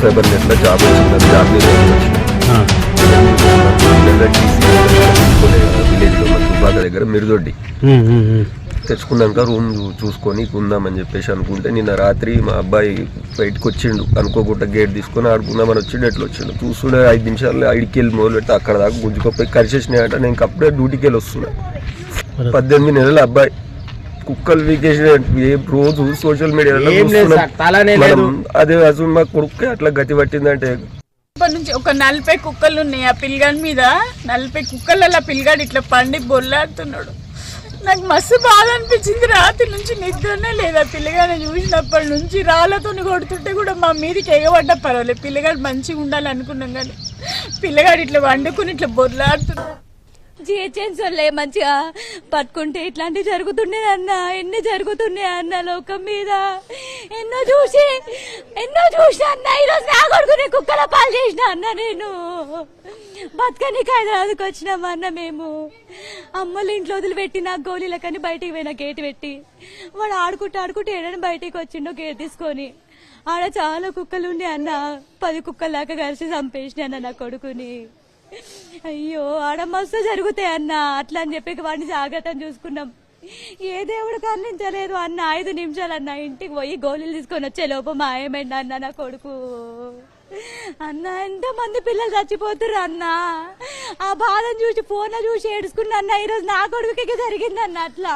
Cyber నెట్లో job వచ్చిందని job విలేజ్లో మన దుబ్బాక దగ్గర మిరుదొడ్డి తెచ్చుకున్నాక రూమ్ చూసుకొని ఉందామని చెప్పేసి అనుకుంటే నిన్న రాత్రి మా అబ్బాయి బయటకు వచ్చిండు అనుకోకుండా గేట్ తీసుకొని ఆడుకుందామని వచ్చిండు ఎట్లా వచ్చిండు చూస్తుండే 5 నిమిషాలు ఐడికి వెళ్ళి మొదలు పెడితే అక్కడ దాకా గుంజుకోపోయి కరిచేసినాయంట. నేను అప్పుడే డ్యూటీకి వెళ్ళి వస్తున్నా. 18 నెలల అబ్బాయి కుక్కలు వీకేసిన రోజు సోషల్ మీడియాలో అదే అసలు మా కొడుకు అట్లా గతి పట్టిందంటే నుంచి ఒక 40 కుక్కలు ఉన్నాయి. ఆ పిల్లగాడి మీద 40 కుక్కలలో పిల్లగాడు ఇట్లా పండి బొల్లాడుతున్నాడు. నాకు మస్తు బాధ అనిపించింది. రాత్రి నుంచి నిద్రనే లేదా. పిల్లగాడిని చూసినప్పటి నుంచి రాళ్ళతో కొడుతుంటే కూడా మా మీదకి ఎగబడ్డ పర్వాలేదు. పిల్లగాడు మంచిగా ఉండాలనుకున్నాం కానీ పిల్లగాడు ఇట్లా వండుకుని ఇట్లా బొర్లాడుతున్నాడు. జిహెచ్ఎంసీ వాళ్ళే మంచిగా పట్టుకుంటే ఇట్లాంటివి జరుగుతుండేది అన్న. ఎన్ని జరుగుతున్నాయి అన్న లోకం మీద. ఎన్నో చూసి అన్న. ఈరోజు నా కొడుకుని కుక్కల పాలు చేసిన అన్న. నేను బతకనికి హైదరాబాద్కి వచ్చినామన్న. మేము అమ్మలు ఇంట్లో వదిలిపెట్టి నాకు గోళీలకని బయటికి పోయినా గేట్ పెట్టి. వాడు ఆడుకుంటూ ఏడని బయటికి వచ్చిండో గేట్ తీసుకొని. ఆడ చాలా కుక్కలు ఉండే అన్న. 10 కుక్కల దాకా కలిసి చంపేసిన అన్న నా కొడుకుని. అయ్యో ఆడ మస్తు జరుగుతాయి అన్న. అట్లా అని చెప్పి వాడిని జాగ్రత్తగా చూసుకున్నాం. ఏ దేవుడు కర్ణించలేదు అన్న. 5 నిమిషాలు అన్న ఇంటికి పోయి గోళీలు తీసుకొని వచ్చే లోపు మాయమైంది అన్న నా కొడుకు. అన్న ఎంతమంది పిల్లలు చచ్చిపోతున్నారు అన్న. ఆ బాధను చూసి ఫోన్ చూసి ఏడుచుకున్నా అన్న. ఈరోజు నా కొడుకుకి జరిగింది అన్న. అట్లా